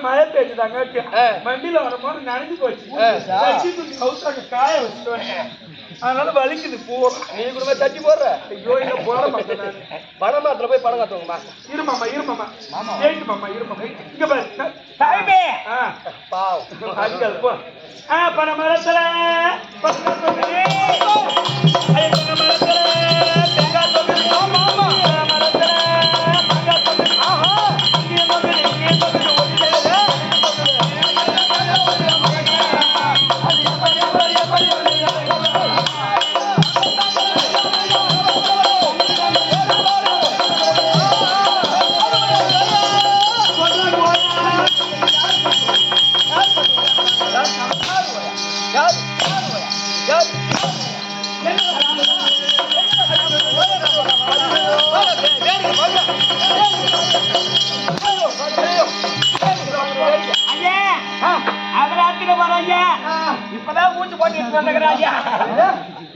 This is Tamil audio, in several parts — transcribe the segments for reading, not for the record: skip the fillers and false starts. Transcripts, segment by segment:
மழை பெய்ஞ்சுதாங்க வண்டியில வரும்போது நனைஞ்சு போச்சு காய வச்சுட்டு அதனால வலிக்குது போறோம். நீ கூட தட்டி போடுற ஐயோ இல்ல போட மாட்டேன். பணம் மாத்திர போய் பணம் காத்துவோங்கம்மா. இருமாமா ஏட்டுமாமா இருமாமா இங்க பாரு பாவம் அதுக்காது போ. பணம் மரத்துல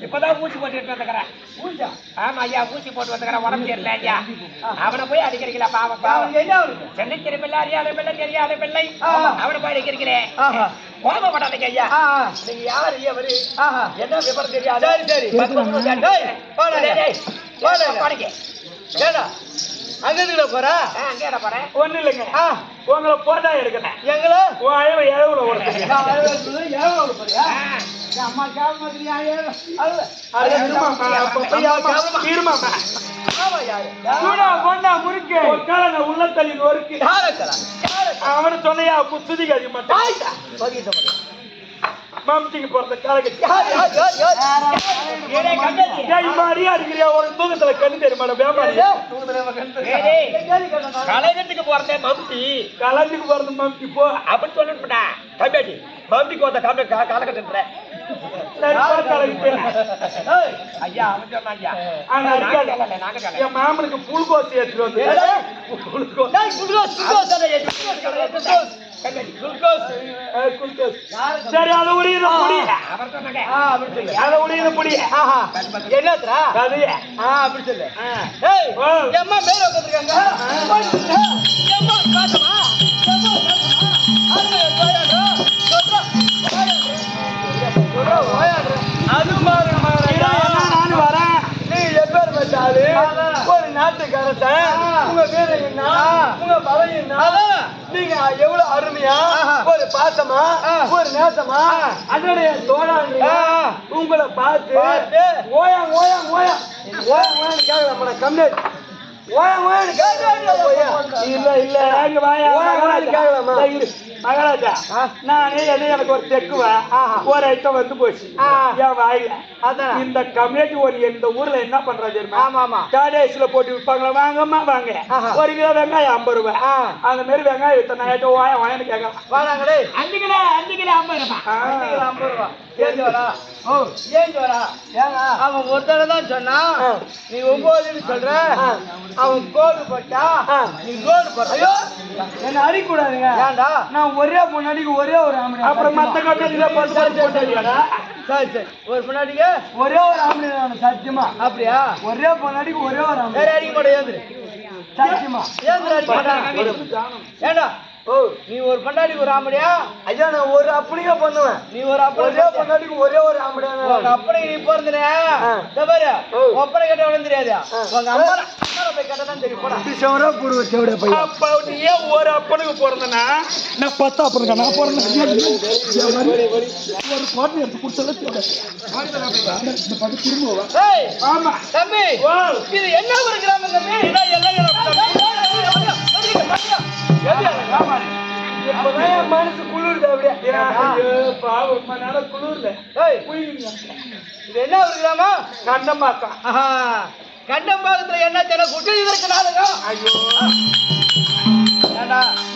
இப்பதான் ஊசி போட்டு வந்துக்கிறேன். ஆமா ஐயா ஊசி போட்டு வந்துக்கிறேன். உடம்பு தெரியல ஐயா. அவனை போய் அடிக்கிறீங்களா? பாவம் பாவம் சென்னை திரும்பில்ல அறியாத பிள்ளை தெரியாத பிள்ளை அவனை போய் அடிக்கிறீங்களே. கோபப்படாதீங்க ஐயா. நீங்க யார் ஐயா வரு என்ன விவரம் தெரியாது. அங்க போறா அங்கே போறேன். ஒண்ணு இல்லைங்க உங்களை போட்டா எடுக்கிறேன். எங்களை எவ்வளவு போறியா அம்மா உள்ள தள்ளி நொறுக்கு அவனு சொன்னையா சுதிக்கு அதிக மாட்டேன். மம்திக்கு போறத காலகட்டியா இருக்கிறியா ஒரு தூக்கத்துல கண்ணு தெரியுமா? கலைஞத்துக்கு போறதே மம்தி கலைஞத்துக்கு போறது மம்தி போ அப்படின்னு சொல்லிட்டு தம்பியாட்டி மம்திக்கு வந்த காலகட்டத்துல ஐயா அவன் சொன்னா ஐயா என் மாமனுக்கு புல்கோசி எடுத்துட்டு வந்து சரி அதை உடைய அதை உடைய புடி என்னத்ரா கதைய அப்படி சொல்லு எம்மா மேல உட்காந்துருக்காங்க அது நானும் வரேன் நீ எப்பேர் வச்சாலு ஒரு நாட்டுக்காரன் உங்க பேரு என்ன உங்க பலம் என்ன நீங்க எவ்வளவு அருமையா ஒரு பாசமா ஒரு நேசமா அதனுடைய தோழாங்க உங்களை பார்த்து ஓயா ஓயா ஓயா ஓயா ஓயான்னு கேட்கல கம்ப்ளீட் ஓயா ஓயான்னு இல்ல இல்ல கேட்கலாமா மகாராஜா நானே எனக்கு ஒரு தெக்குவேன் ஒரு ஐட்டம் வந்து போச்சு என் வாயில அதான் இந்த கம்யூனிட்டி ஒரு இந்த ஊர்ல என்ன பண்றாங்க தெரியுமா டாடேஸ்ல போட்டு விற்பாங்களா வாங்கம்மா வாங்க ஒரு கிலோ வெங்காயம் 50 ரூபாய் அந்த மாதிரி வெங்காயம் வித்தனை ஐட்டம் வாயன்னு கேட்கலாம் வாடாங்களே 5 கிலோ 50 ரூபாய் ஏன் வரா ஏன் வரா அவன் ஒருத்தர தான் சொன்னா நீ 9 சொல்ற அவன் கோடு போட்டா நீ கோடு போட்ட ஐயோ என்ன அடிக்கூடாதுங்க ஏன்டா நான் ஒரே முன்னாடிக்கு ஒரே ஒரு ஆம்பளை அப்புறம் மத்த கம்பெனில போட்டாடியாடா சரி சரி ஒரு முன்னாடிக்கு ஒரே ஒரு ஆம்பளை சத்தியமா அப்படியா ஒரே முன்னாடிக்கு ஒரே ஒரு ஆம்பளை வேற அடிக்க மாட்டேன் ஏந்திரு சத்தியமா ஏந்திர அடிக்க மாட்டேன் ஏண்டா ஓ நீ ஒரு பண்டாடிக்கு ஒரு ஆம்படியா ஐயா நான் ஒரு அப்படியே பண்ணுவேன் நீ ஒரு ஒரே பண்டாடிக்கு ஒரே ஒரு ஆம்படியா அப்படி நீ பிறந்தனே பாரு ஒப்பனை கேட்ட உடனே தெரியாது உங்க அம்மா போய் கேட்டதான் தெரியும் போடா அப்ப நீ ஏன் ஒரு அப்பனுக்கு பிறந்தனா நான் 10 அப்பனுக்கு நான் பிறந்தேன் ஒரு பாட்டு எடுத்து கொடுத்தல ஆமா தம்பி இது என்ன ஒரு கிராமம் தம்பி இதான் எல்லாம் மனசு குளிர்து அப்படியே பாவம் குளிர்ல இது என்ன ஒரு கிராமம் கண்டமாக்கம் கண்டம்பாக்கத்துல என்ன தெரியல குட்டி இதற்கு நாளுங்க ஐயோ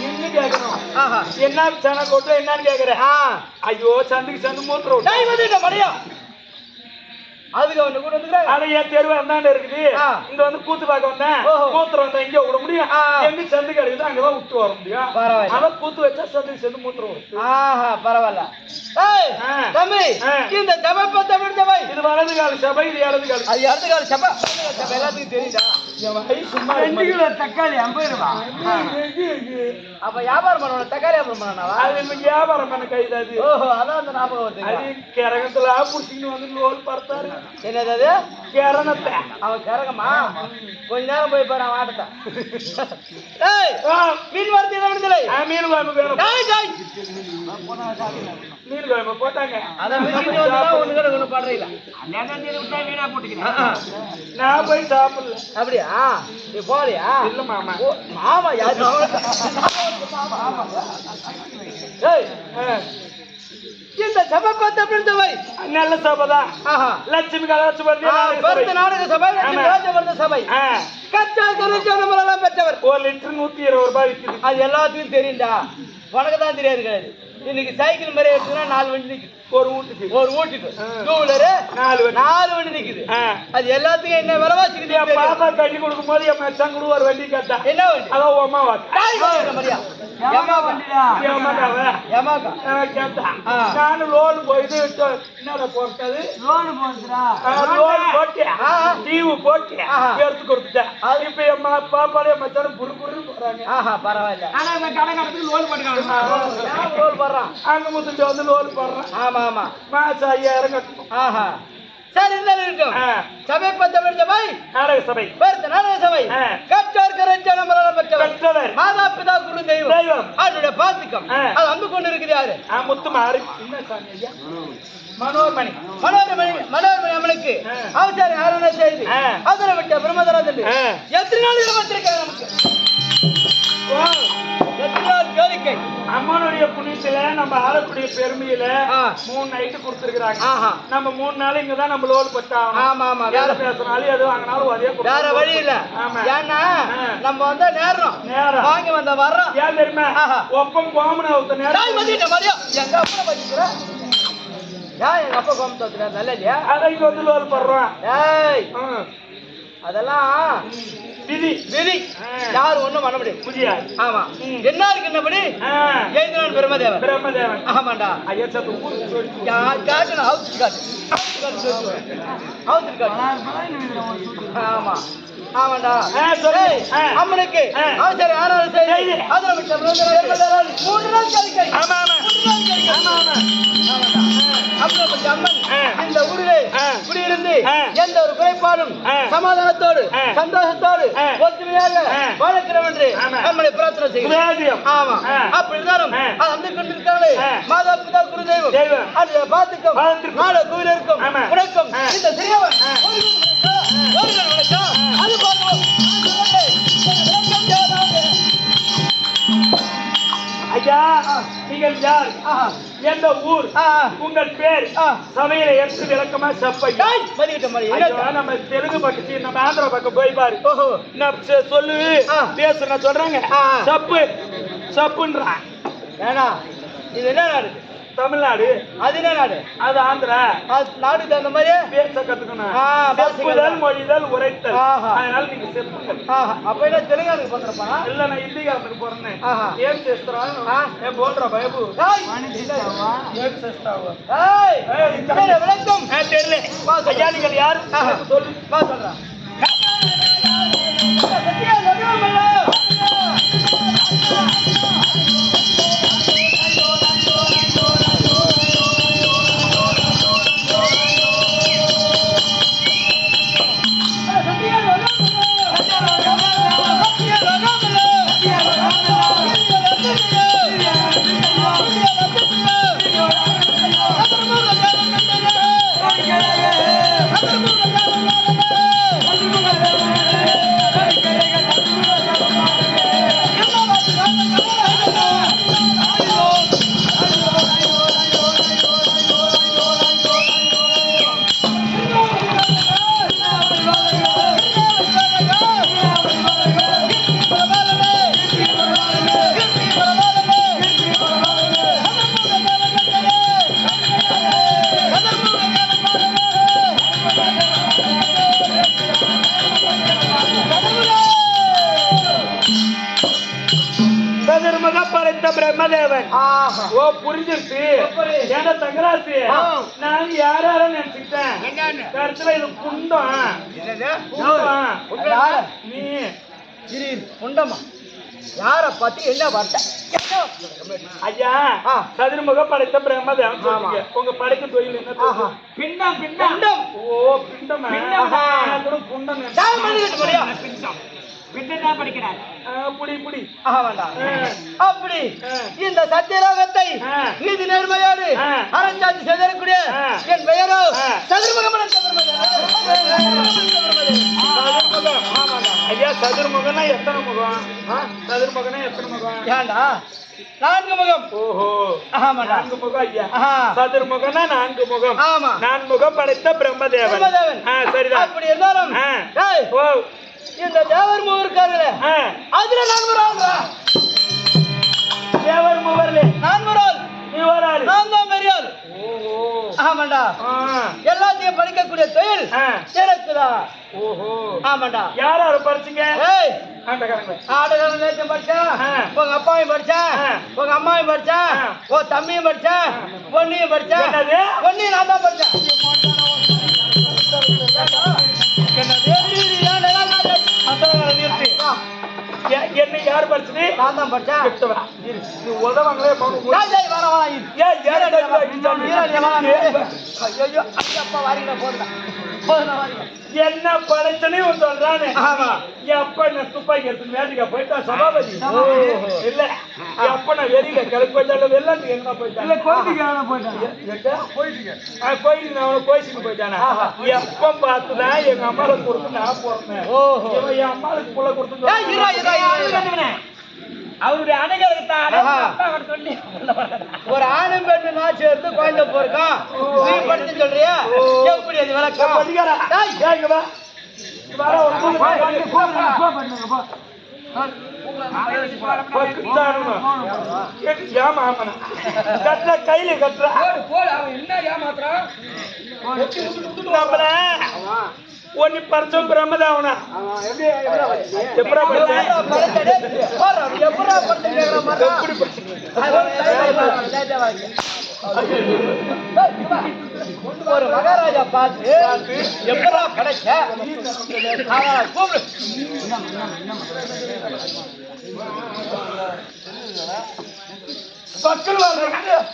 என்ன கேட்கணும் என்ன சன கொட்டு என்னன்னு கேக்குறேன் ஐயோ சந்துக்கு சந்து மூத்திரம் மடியும் அதுக்கு அவன் கூட வந்துக்கிறாங்க ஆனா என் தெருவு அந்தாண்ட இருக்குது இங்க வந்து கூத்து பார்க்க வந்தேன் மூத்திரம் வந்தா இங்க விட முடியும் எங்க சந்து கிடைக்குது அங்கதான் விட்டு வர முடியும் அவன் கூத்து வச்சா சந்துக்கு சேர்ந்து மூத்திரம் வரும் பரவாயில்ல தம்பி இந்த சபை பத்த சபை இது வலது கால சபை இது இடது கால அது இடது கால சபை எல்லாத்துக்கும் தெரியுதா சும்மா 2 கிலோ தக்காளி 50 ரூபாய் அப்ப வியாபாரம் பண்ணணும் தக்காளி வியாபாரம் பண்ணா அது வியாபாரம் பண்ண கைதாது ஓஹோ அதான் அந்த ஞாபகம் வருது அது கிரகத்துல புடிச்சிட்டு வந்து லோல் பார்த்தாரு என்னது அது கிரணத்தை அவன் கிரகமா கொஞ்ச நேரம் போய் பாரு அவன் ஆட்டத்தை மீன் வார்த்தை விடுதலை மீன் குழம்பு வேணும் மீன் குழம்பு போட்டாங்க அதான் ஒண்ணு கூட ஒண்ணு பாடுறீங்களா வீணா போட்டுக்கிறேன் நான் போய் சாப்பிடல அப்படியா நீ போறியா இல்ல மாமா மாமா யாரு இந்த சபை பார்த்து அப்படின்னு சபை நல்ல சபை தான் லட்சுமி கலாச்சார நாடக சபை ராஜவர்த சபை கச்சா கருச்சானமெல்லாம் பெற்றவர் 1 லிட்டர் 120 ரூபாய் விற்குது அது எல்லாத்துக்கும் தெரியும்டா உனக்கு தான் தெரியாது கிடையாது இன்னைக்கு சைக்கிள் மாதிரி எடுத்துனா 4 வண்டி நிக்குது ஒரு வீட்டுக்கு 2 வீலரு 4 வண்டி நிக்குது அது எல்லாத்துக்கும் என்ன விலைவாசிக்குது பாப்பா கட்டி கொடுக்கும் போது என் மச்சான் கூட ஒரு வண்டி கேட்டா என்ன வண்டி அதான் உமா மரியா கேட்டா நானும் லோன் போயிட்டு என்னடா போட்டது லோன் போட்டேன் தீவு போட்டு எடுத்து கொடுத்துட்டேன் இப்ப என் பாப்பாலே மச்சான் புரு புருன்னு போறாங்க பரவாயில்ல ஆனா அந்த கடைக்காரத்துக்கு லோன் பண்ணிக்கலாம் லோன் போடுறான் அங்க முத்துட்டு வந்து லோன் போடுறான் ஆமா ஆமா மாசம் 5000 கட்டணும் சரி இருந்தாலும் இருக்கும் சபை பத்தவர் சபை நாடக சபை நாடக சபை கற்றார் கரைச்சானமரால் பெற்றவர் மாதா பிதா குரு தெய்வம் அவருடைய பாத்துக்கம் அது அன்பு கொண்டு இருக்குது யாரு முத்துமாறு மனோர்மணி அம்மனுக்கு அவசாரி ஆரண செய்து அதனை விட்ட பிரம்மதராஜன் எத்தனை நாள் வச்சிருக்காங்க நமக்கு கோரிக்கை அம்மனுடைய புண்ணியத்துல நம்ம ஆளக்கூடிய பெருமையில 3 நைட்டு கொடுத்துருக்காங்க நம்ம 3 நாள் இங்கதான் நம்ம லோல் பட்டாங்க வேற பேசினாலும் எது வாங்கினாலும் அதே வேற வழி இல்ல ஏன்னா நம்ம வந்தா நேரம் வாங்கி வந்த வர்றோம் ஏன் தெரியுமா ஒப்பம் கோமன நேரம் எங்க அப்பா வச்சுக்கிறேன் ஏன் எங்க அப்பா கோமத்தை நல்ல இல்லையா? அதான் இங்க வந்து லோல் போடுறான். ஏய் அதெல்லாம் விதி விதி. யாரும் ஒண்ணும் பண்ண முடியும் முடியாது. ஆமா என்ன இருக்கு என்னபடி எழுதினான் பிரம்மதேவன். பிரம்மதேவன் ஆமாண்டா. ஐயா சத்து ஊருக்கு சொல்லி காட்டு ஹவுஸ் காட்டு ஹவுஸ் காட்டு. ஆமா ஆமாண்டா. அம்மனுக்கு அவசரம் ஆனாலும் சரி அதுல விட்ட 3 நாள் கழிக்கை. ஆமா ஆமா ஆமா ஆமா அப்படிப்பட்ட அம்மன் இந்த ஊரிலே குடியிருந்து எந்த ஒரு குறைபாடும் சமாதானத்தோடு சந்தோஷத்தோடு ஒற்றுமையாக வாழ்க்கிறோம் என்று நம்மளை பிரார்த்தனை செய்யும். ஆமா அப்படிதான் அந்த கொண்டிருக்காங்களே மாதா பிதா குரு தெய்வம் அது பார்த்துக்கும் நாட கோயிலிருக்கும் உனக்கும் இந்த சிறியவன் அது பார்க்கலாம். ஐயா நீங்கள் யார், எந்த ஊர், உங்கள் பேர், சமையல எடுத்து விளக்கமா செப்பையா நம்ம தெலுங்கு பக்கத்து நம்ம ஆந்திரா பக்கம் போய் பாரு. நான் சொல்லு பேச நான் சொல்றேங்க. சப்பு சப்புன்றான். ஏன்னா இது என்ன நாடு? தமிழ்நாடு. அது என்ன நாடு? அது ஆந்திரா. நாடுக்கு தகுந்த மாதிரி பேச கத்துக்கணும். செப்புதல் மொழிதல் உரைத்தல். அதனால நீங்க செப்புங்கள். அப்ப என்ன தெலுங்கானுக்கு போறப்பா? இல்ல நான் ஹிந்திகாரனுக்கு போறேன். ஏன் చేస్తారా? ஏன் போல்றா பயபு? ஏன் చేస్తావా? ஏய் விளக்கம் தெரியல. ஐயா நீங்கள் யார் சொல்லு. வா சொல்றா. பிரம்மதேவன். ஓ புரிஞ்சிருச்சு. ஏன்னா தங்கராசி நான் யாரால நினைச்சுக்கிட்டேன். கருத்துல இது குண்டம். நீ குண்டமா யார பத்தி என்ன வார்த்தை? ஐயா சதுர்முக படைத்த பிரம்மதேவன் சொல்லுங்க. உங்க படைத்த தொழில் என்ன? பிண்டம். பிண்டம். ஓ பிண்டம். குண்டம் பிண்டம் பிண்டம் படிக்கிறார். புடி அப்படி இந்த சத்தியலோகத்தை நீதி நேர்மையோடு அரசாட்சி செய்திருக்கூடிய என் பெயரோ சதுர்முகம். ஐயா சதுர்முகனா எத்தனை முகம்? சதுர்முகனா எத்தனை முகம்? ஏண்டா 4 முகம். ஓஹோ 4 முகம். ஐயா சதுர்முகனா 4 முகம். ஆமா 4 முகம் படைத்த பிரம்மதேவன். சரிதான். அப்படி இருந்தாலும் இந்த தேவர் மூவர் இருக்காருல்ல அதுல 4 ஆள்ரா. தேவர் மூவர்ல 4 ஆள். நீ ஒரு ஆள். நான் தான் பெரிய ஆள். ஓஹோ ஆமாண்டா. எல்லாத்தையும் படிக்கக்கூடிய தொழில் எனக்குதான். ஓஹோ ஆமாண்டா. யாராரு படிச்சீங்க? ஏய் ஆட்டக்காரன் நேற்று படிச்சேன். உங்க அப்பாவையும் படிச்சேன், உங்க அம்மாவையும் படிச்சேன், உன் தம்பியும் படிச்சேன், பொண்ணையும் படிச்சேன். பொண்ணையும் நான் தான் படிச்சேன். என்ன யாரு படிச்சது? நான் தான் படிச்சேன். நீ உதவாங்களே என்ன படைச்சனே சொல்றானே. எப்ப நான் துப்பாக்கி எடுத்து வேலைக்கு போயிட்டா சபாபதி இல்ல. எப்ப நான் வெளியில கிளம்பி போயிட்டால வெள்ளாட்டுக்கு எங்க போயிட்டேன். போயிட்டு நான் போயிட்டு போயிட்டானா. எப்ப பார்த்துதான் எங்க அம்மாவை கொடுத்து நான் போறேன். என் அம்மாவுக்கு புள்ள கொடுத்து அவருடைய அணைகளுக்கு சொல்லி ஒரு ஆணும் பெண்ணு நான் சேர்த்து குழந்தை போயிருக்கான். நீ படிச்சு சொல்றியா? எப்படி அது விளக்கம்? கட்டுற கையில கட்டுற நம்மள ஒன்னு பரிச்சம் பிரம்மதாவனா எப்படா ஒரு மகாராஜா பார்த்து எப்படா படைச்ச பக்கல்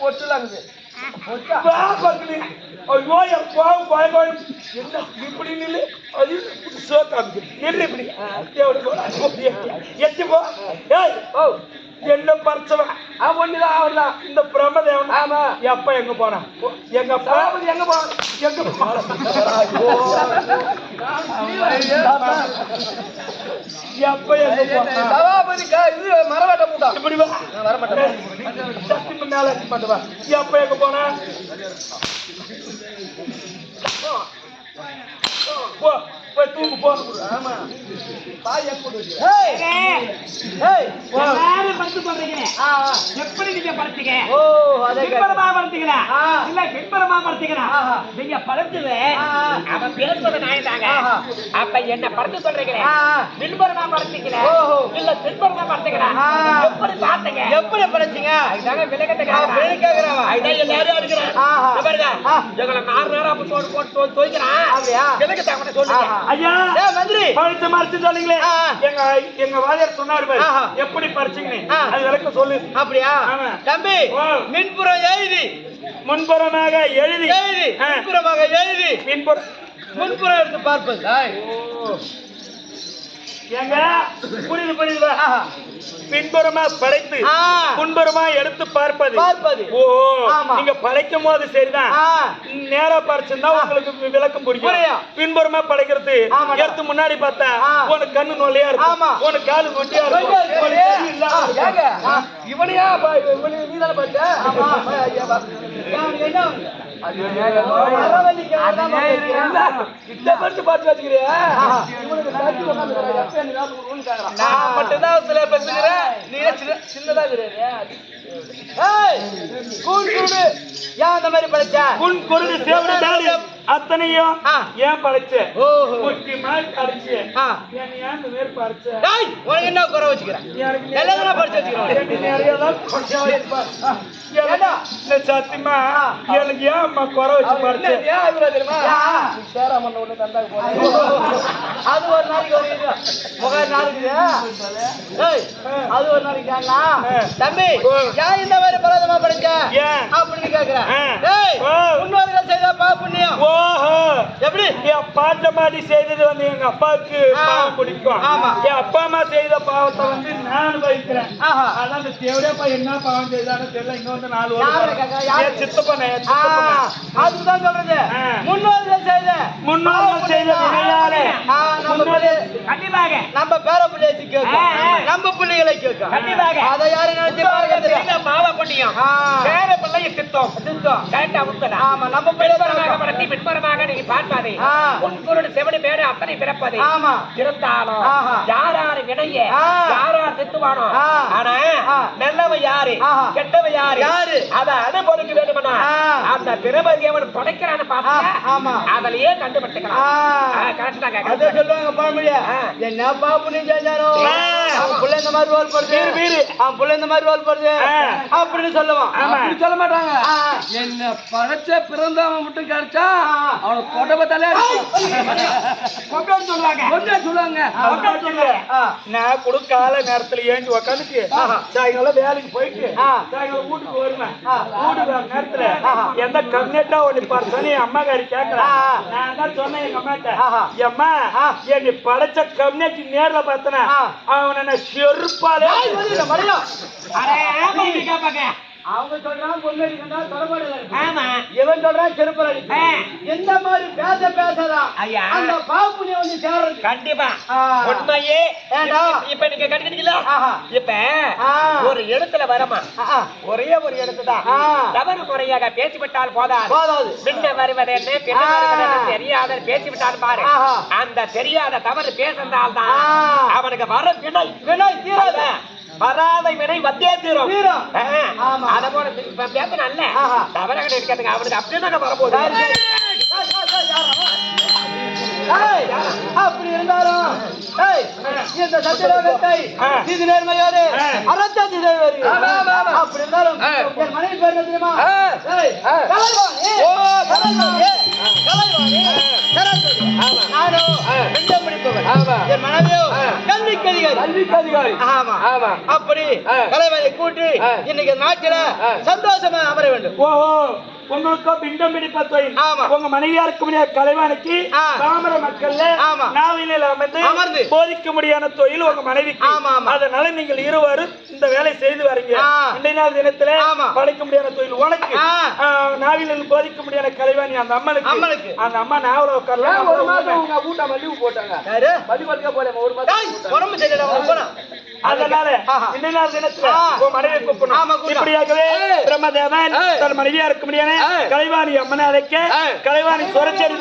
பொட்டுலாங்குது இப்படி நில்லு அது இப்படி எத்தி போ என்ன பறிச்சவன் ஒண்ணுதான் அவன் தான் இந்த பிரம்மதேவன். ஆமா எப்ப எங்க போனா எங்க அப்பா எங்க போன எங்க எப்ப எங்க சபாபதிக்கா இது மரவாட்ட மூட்டா இப்படி வரமாட்டேன் சக்தி முன்னால பண்ணுவா எப்ப எங்க போனா போ போய் தூங்கு போ. ஆமா எப்படி நீங்க படுத்தீங்க? பின்பரமா படுத்தீங்களா இல்ல பின்பரமா படுத்தீங்களா? நீங்க படுத்தது அவன் பேசுவது நாயந்தாங்க. அப்ப என்ன படுத்து சொல்றீங்களே பின்பரமா படுத்தீங்களா இல்ல பின்பரமா படுத்தீங்களா? எப்படி பார்த்தீங்க? எப்படி படுத்தீங்க? அதுதாங்க விலகத்தை கேக்குறான். அதுதான் எல்லாரும் அடிக்கிறான். எங்களை 4 நேரம் போட்டு தோய்க்கிறான். விலகத்தை அவனை சொல்லுங்க. ஐயா மந்திரி பறிச்சு மறைச்சு சொன்னீங்களே எங்க வாதியார் சொன்னாரு பாரு எப்படி பறிச்சீங்கன்னு அது விளக்க சொல்லு. அப்படியா தம்பி? மின்புறம் எழுதி முன்புறமாக எழுதி முன்புறமாக எழுதி முன்புறம் எடுத்து பார்ப்பது. ஏங்க புரியுது புரியுதா? பின்புறமா படைத்து முன்புறமா எடுத்து பார்ப்பது. ஓ நீங்க படைக்கும் போது சரிதான், நேரா பறிச்சுன்னா உங்களுக்கு விளக்கம் புரியும். பின்புறமா படைக்கிறது எடுத்து முன்னாடி பார்த்தா உனக்கு கண்ணு நொல்லையா இருக்கும், உனக்கு காலு நொட்டியா இருக்கும். இவனையா நீதான பார்த்த பார்த்து வச்சுக்கிறேன். நான் மட்டும்தான் சில பேசுகிறேன், நீ சின்னதா அத்தனையும் ஏன் படைச்ச என்ன குறை வச்சுக்கிறேன்? சத்தியமா எனக்கு ஏன் அம்மா குறை வச்சு படைச்சேன்? அது ஒரு நாளைக்கு அது ஒரு நாளைக்கு தம்பி ஏன் இந்த மாதிரி பரதமா படிச்ச அப்படின்னு கேக்குறேன். முன்னோர்கள் செய்த புண்ணியம். ஓஹோ எப்படி? என் பாட்ட மாதிரி செய்தது வந்து எங்க அப்பாவுக்கு பாவம் பிடிக்கும். என் அப்பா அம்மா செய்த பாவத்தை வந்து நான் வகிக்கிறேன். அதான் அந்த தேவடியாப்பா என்ன பாவம் செய்தான்னு தெரியல. இங்க வந்து 4 வருஷம் சித்தப்பண்ண அதுதான் சொல்றது. முன்னோர்கள் செய்த வினையாலே கண்டிப்பாக நம்ம பேர பிள்ளையை கேட்கும், நம்ம பிள்ளைகளை கேட்கும். கண்டிப்பாக அதை யாரும் நினைச்சு பாருங்க. பாவ புண்ணியம் பேர பிள்ளைய திட்டம் கேட்டா உண்மைதான். ஆமா நம்ம பின்புறமாக படத்தி பின்புறமாக நீங்க பார்ப்பாதே உன்குருடு செவடி பேரு அத்தனை பிறப்பது. ஆமா இருந்தாலும் யாராரு வினைய யாரார் திட்டுவானோ, ஆனா நல்லவ யாரு கெட்டவ யாரு அதை அனுபவிக்க வேண்டுமனா அந்த பிறபதி அவன் படைக்கிறான்னு பார்த்தா அதிலேயே கண்டுபிடிக்கலாம். கரெக்ட் தான் கேட்க சொல்லுவாங்க பழமொழியா. என்ன பாப்பு நீ செஞ்சாரோ புள்ள இந்த மாதிரி ரோல் போடுது, புள்ள இந்த மாதிரி ரோல் போடுது அப்படின்னு சொல்லுவான். சொல்ல மாட்டாங்க. என்ன படைச்ச பிறந்தவன் மட்டும் கிடைச்சா அவனை கொட்டை தலையா சொல்லுவாங்க. நான் கூட கால நேரத்துல ஏஞ்சி உக்காந்துட்டு சாயங்காலம் வேலைக்கு போயிட்டு சாயங்காலம் வீட்டுக்கு வருவேன். வீட்டுக்கு வர நேரத்துல எந்த கம்னெட்டா ஒண்ணு பார்த்தோன்னு என் அம்மாக்காரி கேட்கறேன். நான் தான் சொன்னேன் எங்க அம்மாட்ட, அம்மா என்னை படைச்ச கம்னெட்டி நேர்ல பார்த்தனா அவனை நான் செருப்பாலே அவங்க சொல்றான் பொண்ணு அடிக்கா தொடர்பாடு ஆமா இவன் சொல்றான் செருப்பல் அடிக்க எந்த மாதிரி பேசதான் ஐயா. அந்த பாப்புனி வந்து சேர்றது கண்டிப்பா ஆ. உண்மையே ஏண்டா? இப்ப நீங்க கண்டுக்கிட்டீங்களா ஆஹா. இப்ப ஆ. ஒரு இடத்துல வரமா ஆ. ஒரே ஒரு இடத்துதான் ஆ. தவறு முறையாக பேசி விட்டால் போதாது போதாது. பின்ன வருவது என்ன பின்ன ஆ. வருவது என்ன தெரியாத பேசி விட்டால் பாரு ஆஹா. அந்த தெரியாத தவறு பேசுறதால் தான் ஆ. அவனுக்கு வர வினை வினாய் தீராத வராத வினை வந்தே தீரும் தீரும். ஆமா. அத போல இப்ப பேசணும்ல ஆஹா. தவறாக இருக்காதுங்க அவனுக்கு அப்படியே தாங்க வரப்போகுது ஏய், அப்படி இருந்தாலும் ஏய், இந்த சத்தியலோகத்தை இது நேர்மையோடு அறச்சாட்சி செய்வாரு. அப்படி இருந்தாலும் என் மனைவி பேர் என்ன தெரியுமா? ஏய், கலைவாணி. கலைவாணி. கலைவாணி. சரஸ்வதி. நானும் பெண்டம் படிப்பவன். என் மனைவியோ கல்விக்கு அதிகாரி. ஆமா. அப்படி கலைவாணியை கூட்டி இன்னைக்கு நாட்டில சந்தோஷமா அமர வேண்டும். ஓஹோ உங்களுக்கு பிண்டம் பிடிப்ப தொழில் ஆமா. உங்க மனைவியா இருக்க முடியாத கலைவாணிக்கு ஆ. பாமர மக்கள்ல ஆமா. நாவினில் அமர்ந்து போதிக்க முடியாத தொழில் உங்க மனைவிக்கு ஆமா, ஆமா. அதனால நீங்கள் இருவரும் இந்த வேலை செய்து வரீங்க ஆ. இன்றைய நாள் தினத்துல ஆமா. படைக்க முடியாத தொழில் உனக்கு ஆ. நாவினில் போதிக்க முடியாத கலைவாணி அந்த அம்மனுக்கு அந்த அம்மா நாவல உட்காரலாம் ஒரு மாசம் உங்க கூட்ட மல்லிவு போட்டாங்க யாரு? மதிப்பதுக்கா போல ஒரு மாசம் உடம்பு சரியில்லை போனா அதனால ஆஹா. இன்றைய நாள் தினத்துல ஆ. உன் மனைவி ஆமா, கூப்பிடணும் கூப்பிடணும். இப்படியாகவே பிரம்மதேவன் தன் மனைவியா இருக்க முடியாது கலைவாணி அம்மனை அழைக்க கலைவாணி சொரச்சேரி